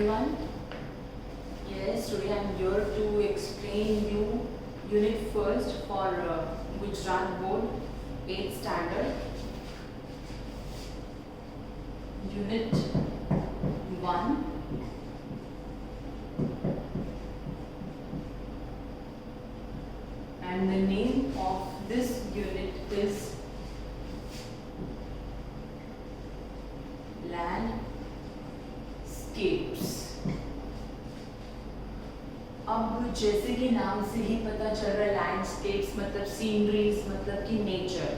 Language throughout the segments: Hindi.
everyone. Yes, today I'm here to explain you unit first for Gujarat Board 8th standard. Unit 1. And the name of this unit is landscapes. अब जैसे कि नाम से ही पता चल रहा है, लैंडस्केप्स मतलब सीनरीज, मतलब कि नेचर।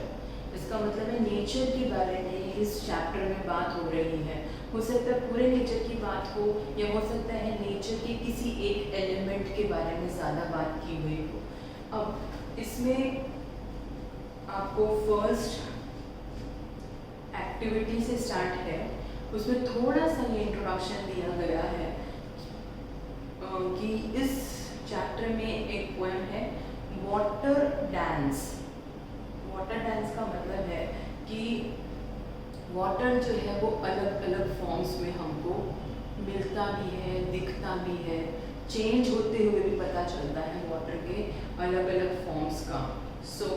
इसका मतलब है नेचर के बारे में इस चैप्टर में बात हो रही है। हो सकता है पूरे नेचर की बात हो, या हो सकता है नेचर के किसी एक एलिमेंट के बारे में ज़्यादा बात की हुई हो। अब इसमें आपको फर्स्ट एक्टिविटी से स्टार्ट है, उसमें थोड़ा सा ये इंट्रोडक्शन दिया गया है कि इस चैप्टर में एक पोएम है वाटर डांस। वाटर डांस का मतलब है कि वाटर जो है वो अलग अलग फॉर्म्स में हमको मिलता भी है, दिखता भी है, चेंज होते हुए भी पता चलता है वाटर के अलग अलग फॉर्म्स का। So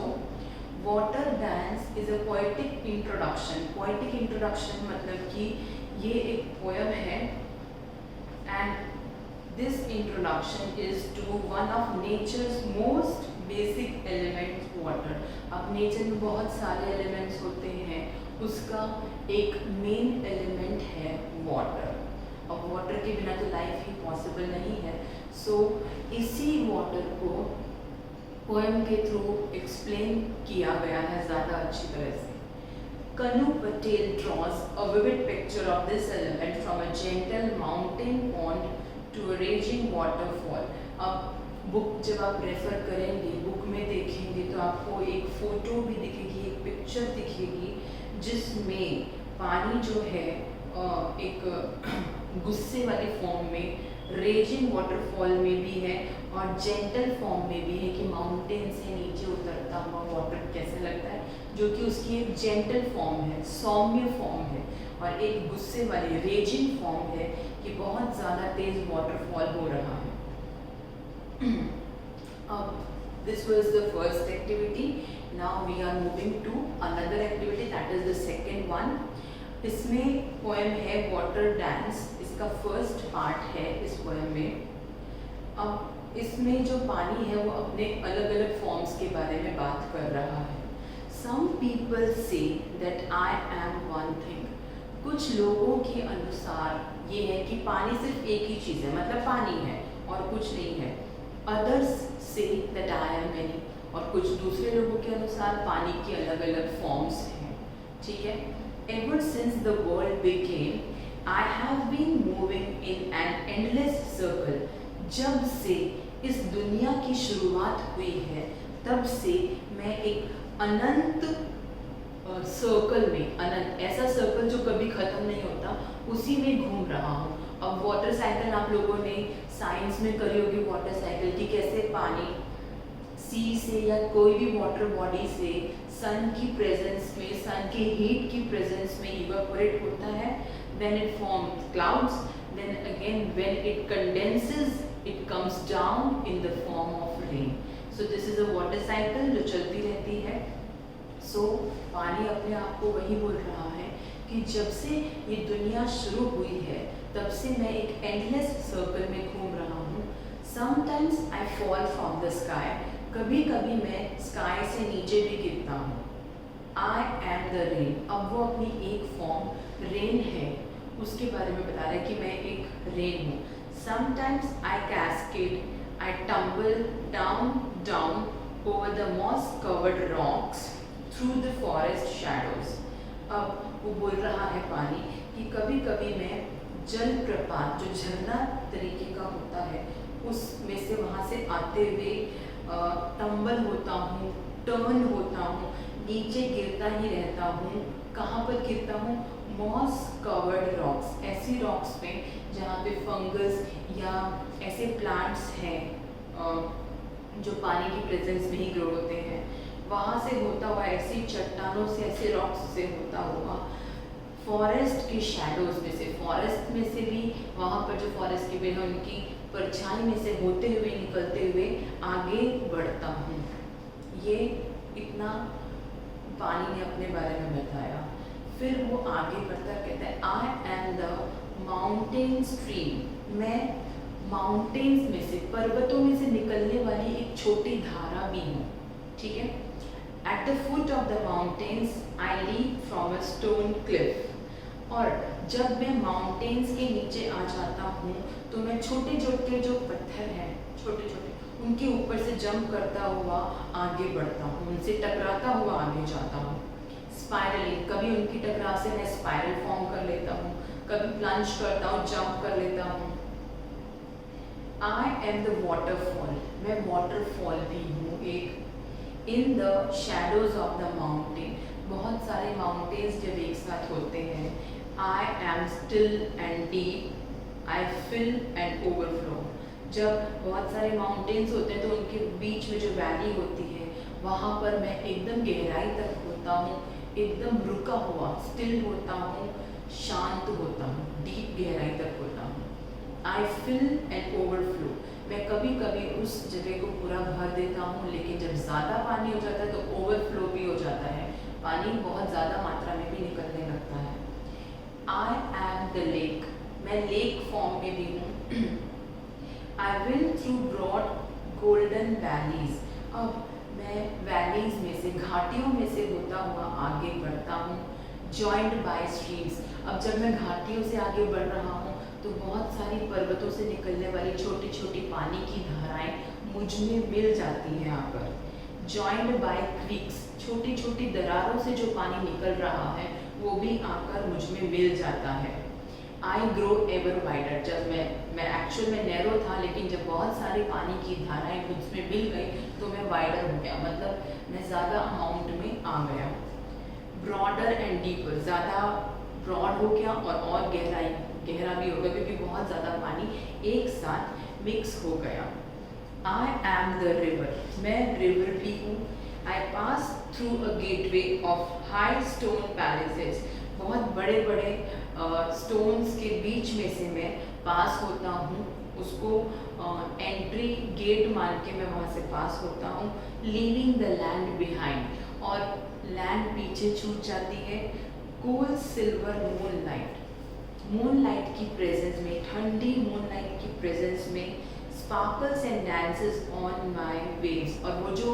water dance is a poetic introduction. Poetic introduction मतलब कि ये एक पोएम है and this introduction is to one of nature's most basic elements water. अब नेचर में बहुत सारे एलिमेंट्स होते हैं, उसका एक मेन एलिमेंट है वाटर। अब वाटर के बिना तो लाइफ ही पॉसिबल नहीं है। सो इसी वाटर को पोएम के थ्रू एक्सप्लेन किया गया है ज़्यादा अच्छी तरह से। Kanu Patel draws a vivid picture of this element from a gentle mountain pond to a raging waterfall. अब बुक जब आप रेफर करेंगे, बुक में देखेंगे तो आपको एक फ़ोटो भी दिखेगी, एक पिक्चर दिखेगी जिसमें पानी जो है एक गुस्से वाली फॉर्म में, रेजिंग वाटरफॉल में भी है और जेंटल फॉर्म में भी है कि माउंटेन से नीचे उतरता हुआ वाटर कैसे लगता है, जो कि उसकी एक जेंटल फॉर्म है, सौम्य फॉर्म है, और एक गुस्से वाली रेजिंग फॉर्म है कि बहुत ज़्यादा तेज वाटरफॉल हो रहा है। अब this was the first activity. Now we are moving to another activity, that is the second one. इसमें पोएम है वाटर डांस, इसका फर्स्ट पार्ट है इस पोएम में। अब इसमें जो पानी है वो अपने अलग अलग फॉर्म्स के बारे में बात कर रहा है। सम पीपल से that I am one thing. कुछ लोगों के अनुसार ये है कि पानी सिर्फ एक ही चीज़ है, मतलब पानी है और कुछ नहीं है। अदर्स से दैट आई एम मैनी। और कुछ दूसरे लोगों के अनुसार पानी की अलग अलग फॉर्म्स हैं। ठीक है। Ever since the world began, I have been moving in an endless circle. जब से इस दुनिया की शुरुआत हुई है, तब से मैं एक अनंत सर्कल में, अनंत ऐसा सर्कल जो कभी ख़त्म नहीं होता, उसी में घूम रहा हूँ। अब वाटर साइकिल आप लोगों ने साइंस में करी होगी, वाटर साइकिल की कैसे पानी सी से या कोई भी वाटर बॉडी से सन की प्रेजेंस में, सन के हीट की प्रेजेंस में इवेपोरेट होता है, then it forms clouds, then again when it condenses it comes down in the form of rain. So this is a water cycle जो चलती रहती है। सो पानी अपने आप को वही बोल रहा है कि जब से ये दुनिया शुरू हुई है, तब से मैं एक एंडलेस सर्कल में घूम रहा हूँ। Sometimes I fall from the sky. कभी कभी मैं स्काई से नीचे भी गिरता हूँ। आई एम द रेन। अब वो अपनी एक फॉर्म रेन है, उसके बारे में बता रहा है कि मैं एक रेन हूँ। Sometimes I cascade, I tumble down down over the moss covered rocks through the forest shadows. अब वो बोल रहा है पानी कि कभी कभी मैं जल प्रपात, जो झरना तरीके का होता है, उसमें से वहाँ से आते हुए टम्बल होता हूँ, टर्न होता हूँ, नीचे गिरता ही रहता हूँ। कहाँ पर गिरता हूँ? मॉस कवर्ड रॉक्स, ऐसी रॉक्स पे जहाँ पे फंगस या ऐसे प्लांट्स हैं जो पानी की प्रेजेंस में ही ग्रो होते हैं, वहाँ से होता हुआ, ऐसी चट्टानों से, ऐसे रॉक्स से होता हुआ फॉरेस्ट के शैडोज में से, फॉरेस्ट में से भी वहाँ पर जो फॉरेस्ट के पेड़ हैं उनकी परछाई में से होते हुए निकलते हुए आगे बढ़ता हूँ। ये इतना पानी ने अपने बारे में बताया। फिर वो आगे बढ़ता कहता है I am the mountain stream, मैं माउंटेन्स में से, पर्वतों में से निकलने वाली एक छोटी धारा भी हूँ। ठीक है। At the foot of the mountains I leap from a stone cliff, और जब मैं माउंटेन्स के नीचे आ जाता हूँ तो मैं छोटे छोटे जो पत्थर हैं, छोटे छोटे, उनके ऊपर से जंप करता हुआ आगे बढ़ता हूँ, उनसे टकराता हुआ आगे जाता हूँ। स्पाइरलिंग, कभी उनकी टकराव से मैं स्पाइरल फॉर्म कर लेता हूँ, कभी प्लंज करता हूँ, जंप कर लेता हूँ। आई एम द वाटरफॉल, मैं वाटरफॉल भी हूँ एक। In the shadows of the mountain, बहुत सारे माउंटेन्स जब एक साथ होते हैं। I am still and deep, I fill and overflow, जब बहुत सारे माउंटेन्स होते हैं तो उनके बीच में जो वैली होती है वहाँ पर मैं एकदम गहराई तक होता हूँ, एकदम रुका हुआ, स्टिल होता हूँ, शांत होता हूँ, डीप गहराई तक होता हूँ। आई फिल एंड ओवरफ्लो, मैं कभी कभी उस जगह को पूरा भर देता हूँ, लेकिन जब ज़्यादा पानी हो जाता है तो ओवरफ्लो भी हो जाता है, पानी बहुत ज़्यादा मात्रा में भी निकलने लगता है। आई एम द लेक, मैं लेक फॉर्म में भी हूँ। I will through broad golden valleys, अब मैं वैलीज में से, घाटियों में से होता हुआ आगे बढ़ता हूँ। जॉइंड बाय स्ट्रीम्स, अब जब मैं घाटियों से आगे बढ़ रहा हूँ तो बहुत सारी पर्वतों से निकलने वाली छोटी छोटी पानी की धाराएं मुझ में मिल जाती हैं यहाँ पर। जॉइंड बाय क्रीक्स, छोटी छोटी दरारों से जो पानी निकल रहा है वो भी आकर मुझ में मिल जाता है। आई ग्रो एवर वाइडर, जब मैं एक्चुअल में नैरो था, लेकिन जब बहुत सारे पानी की धाराएं मुझ में मिल गई तो मैं वाइडर हो गया, मतलब मैं ज़्यादा अमाउंट में आ गया। ब्रॉडर एंड डीपर, ज़्यादा ब्रॉड हो गया और गहरा भी हो गया, क्योंकि बहुत ज़्यादा पानी एक साथ मिक्स हो गया। आई एम द रिवर, मैं रिवर भी हूँ। I pass through a gateway of high stone palaces, बहुत बड़े बड़े स्टोन्स के बीच में से मैं पास होता हूँ, उसको एंट्री गेट मान के मैं वहाँ से पास होता हूँ। लीविंग द लैंड बिहाइंड, और लैंड पीछे छूट जाती है। कूल सिल्वर मूनलाइट, मूनलाइट की प्रेजेंस में, ठंडी मूनलाइट की प्रेजेंस में, sparkles and dances on my waves, और वो जो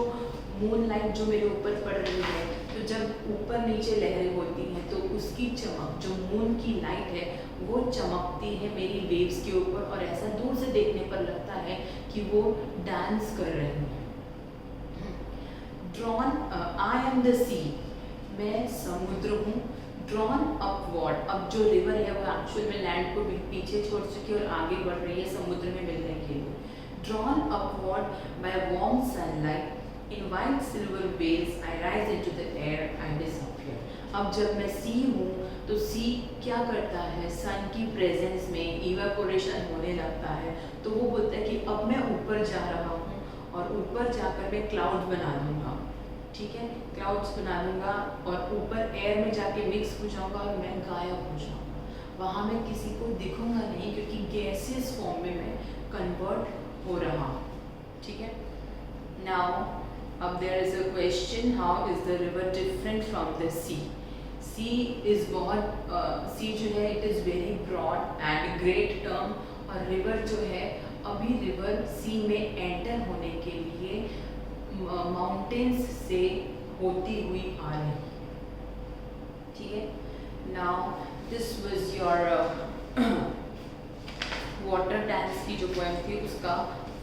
मूनलाइट जो मेरे ऊपर पड़ रही है, तो जब ऊपर नीचे लहरें होती हैं तो उसकी चमक, जो मून की लाइट है वो चमकती है मेरी वेव्स के ऊपर, और ऐसा दूर से देखने पर लगता है कि वो डांस कर रही हैं। ड्रॉन, आई एम द सी, मैं समुद्र हूँ। ड्रॉन अपवर्ड, अब जो रिवर है वो एक्चुअल में लैंड को पीछे छोड़ चुकी है और आगे बढ़ रही है समुद्र में मिलने के लिए। Drawn upward by warm sunlight in white silver veils I rise into the air and disappear, अब जब मैं सी हूँ तो सी क्या करता है, सन की प्रेजेंस में इवेपोरेशन होने लगता है, तो वो बोलता है कि अब मैं ऊपर जा रहा हूँ और ऊपर जाकर मैं क्लाउड बना लूँगा। ठीक है, क्लाउड्स बना लूँगा और ऊपर एयर में जाके मिक्स हो जाऊँगा और मैं गायब हो जाऊँगा, वहाँ मैं किसी को दिखूँगा नहीं, क्योंकि गैसियस फॉर्म में मैं कन्वर्ट हो रहा हूँ। ठीक है। नाउ अब there is a question, how is the river different from the sea. Sea is बहुत, सी जो है it is very broad and great term, और रिवर जो है, अभी रिवर सी में एंटर होने के लिए माउंटेन्स से होती हुई आ रही। ठीक है। Now this was your water dance की जो पोएम थी उसका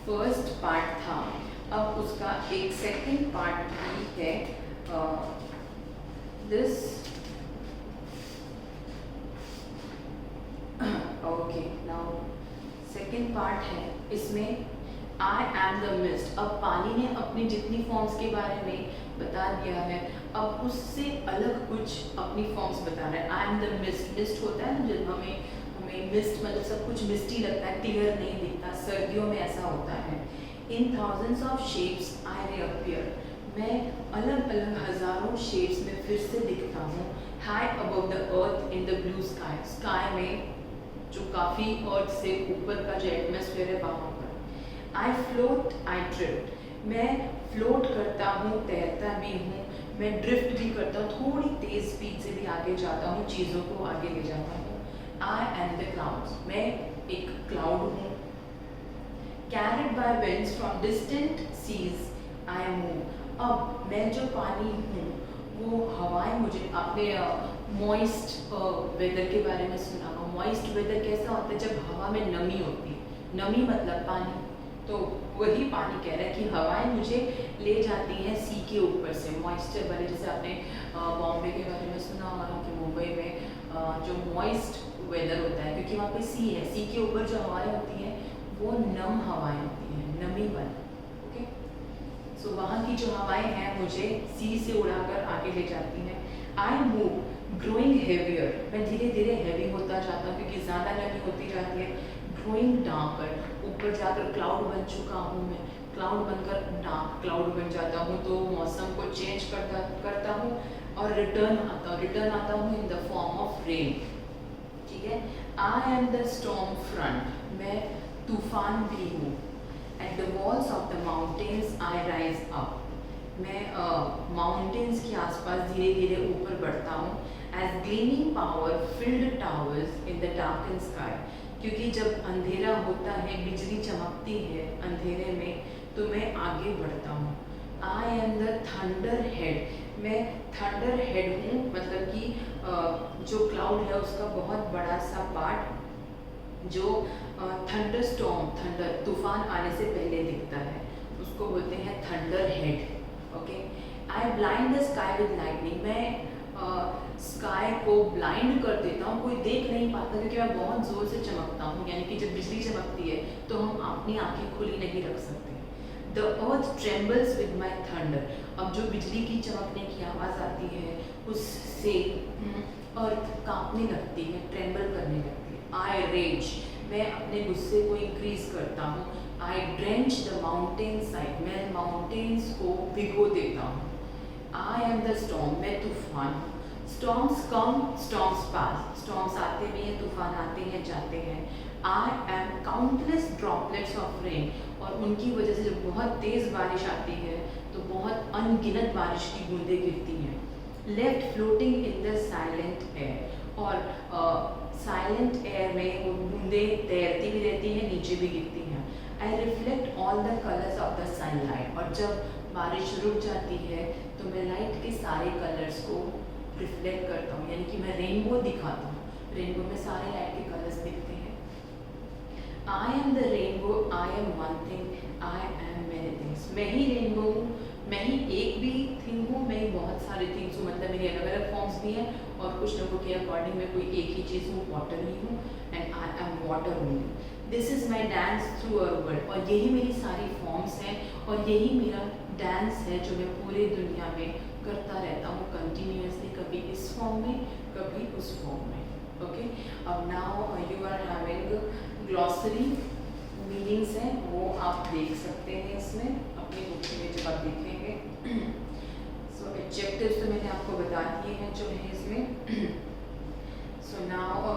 फर्स्ट पार्ट था। अब उसका एक सेकंड पार्ट भी है। This okay, now second part है, इसमें आई एम द मिस्ट। अब पानी ने अपनी जितनी फॉर्म्स के बारे में बता दिया है, अब उससे अलग कुछ अपनी फॉर्म्स बता रहा है। I am the mist, mist होता है ना जब हमें मिस्ट मतलब सब कुछ मिस्टी लगता है, क्लियर नहीं दिखता, सर्दियों में ऐसा होता है। In thousands of shapes I reappear, मैं अलग अलग हज़ारों शेप्स में फिर से दिखता हूँ। High above the earth in the blue sky, sky में जो काफ़ी अर्थ से ऊपर का जो एटमॉस्फेयर है वहाँ पर। आई फ्लोट आई ड्रिफ्ट, मैं फ्लोट करता हूँ, तैरता भी हूँ, मैं ड्रिफ्ट भी करता हूँ, थोड़ी तेज स्पीड से भी आगे जाता हूँ, चीज़ों को आगे ले जाता हूँ। आई एम द क्लाउड्स, मैं एक क्लाउड हूँ। Carried by winds from distant seas I move, अब मैं जो पानी हूँ वो हवाएं मुझे, आपने मॉइस्ट वेदर के बारे में सुना होगा। मॉइस्ट वेदर कैसा होता है? जब हवा में नमी होती है, नमी मतलब पानी, तो वही पानी कह रहा है कि हवाएं मुझे ले जाती हैं सी के ऊपर से, मॉइस्चर वाले। जैसे आपने बॉम्बे के बारे में सुना होगा कि मुंबई में जो मॉइस्ट वेदर होता है, क्योंकि वहाँ पे सी है, सी के ऊपर जो हवाएं होती हैं वो नम हवाएं होती हैं, नमी वाली। ओके, सो वहाँ की जो हवाएं हैं मुझे सी से उड़ाकर आगे ले जाती हैं। आई मूव ग्रोइंग हेवियर, मैं धीरे धीरे हैवी होता जाता हूँ क्योंकि ज़्यादा नमी होती जाती है। ग्रोइंग डार्कर, ऊपर जाकर क्लाउड बन चुका हूँ मैं, क्लाउड बनकर डार्क क्लाउड बन जाता हूँ, तो मौसम को चेंज करता हूँ और रिटर्न आता हूँ in the form of rain. ठीक है, I am the storm front, मैं तूफान भी हूँ। At the walls of the mountains I rise up, मैं माउंटेन्स के आसपास धीरे धीरे ऊपर बढ़ता हूँ। As gleaming power filled towers in the darken sky, क्योंकि जब अंधेरा होता है, बिजली चमकती है अंधेरे में, तो मैं आगे बढ़ता हूँ। आई एम द थंडर हेड, मैं थंडर हेड हूँ, मतलब कि जो क्लाउड है उसका बहुत बड़ा सा पार्ट जो थंडर स्टॉर्म, थंडर तूफान आने से पहले दिखता है, उसको बोलते हैं thunder head. Okay, I blind the sky with lightning, मैं स्काई को ब्लाइंड कर देता हूँ, कोई देख नहीं पाता क्योंकि मैं बहुत ज़ोर से चमकता हूँ। यानी कि जब बिजली चमकती है तो हम अपनी आंखें खुली नहीं रख सकते। The earth trembles with my thunder, अब जो बिजली की चमकने की आवाज़ आती है उससे अर्थ कांपने लगती है, ट्रेम्बल करने लगती है। आई रेज, मैं अपने गुस्से को इंक्रीज करता हूँ। आई ड्रेंच द माउंटेन साइड, मैं माउंटेन्स को भिगो देता हूँ। आई एम द स्टॉर्म, मैं तूफान हूँ। स्टॉर्म्स कम, स्टॉर्म्स पास, स्टॉर्म्स आते भी हैं, तूफान आते हैं, जाते हैं। I am countless droplets of rain, और उनकी वजह से जब बहुत तेज़ बारिश आती है तो बहुत अनगिनत बारिश की बूंदें गिरती हैं। Left floating in the silent air, और साइलेंट एयर में वो बूंदें तैरती भी रहती हैं, नीचे भी गिरती हैं। I reflect all the colours of the sunlight, और जब बारिश रुक जाती है तो मैं लाइट के सारे कलर्स को रिफ्लेक्ट करता हूँ, यानी कि मैं रेनबो दिखाता हूँ। रेनबो में सारे लाइट के कलर्स दिखते हैं। आई am the rainbow, I am one thing, I am many things, मैं ही रेनबो हूँ, मैं ही एक भी थिंग हूँ, मैं ही बहुत सारे थिंग्स हूँ, मतलब मेरी अलग अलग फॉर्म्स भी हैं, और कुछ लोगों के अकॉर्डिंग मैं कोई एक ही चीज़ हूँ, वाटर ही हूँ, and I am water only. This is my dance through a world, और यही मेरी सारी फॉर्म्स हैं, और यही मेरा डांस है जो मैं पूरे दुनिया में करता रहता हूँ कंटिन्यूसली, कभी इस फॉर्म में, कभी उस फॉर्म में। ओके, अब now you are having glossary meanings हैं, वो आप देख सकते हैं इसमें अपनी बुक में जब आप देखेंगे। सो एडजेक्टिव्स तो मैंने आपको बता दिए हैं जो है इसमें। सो नाउ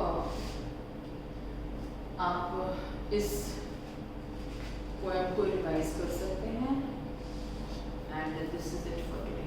आप इस पोएम को रिवाइज कर सकते हैं, and this is it for today.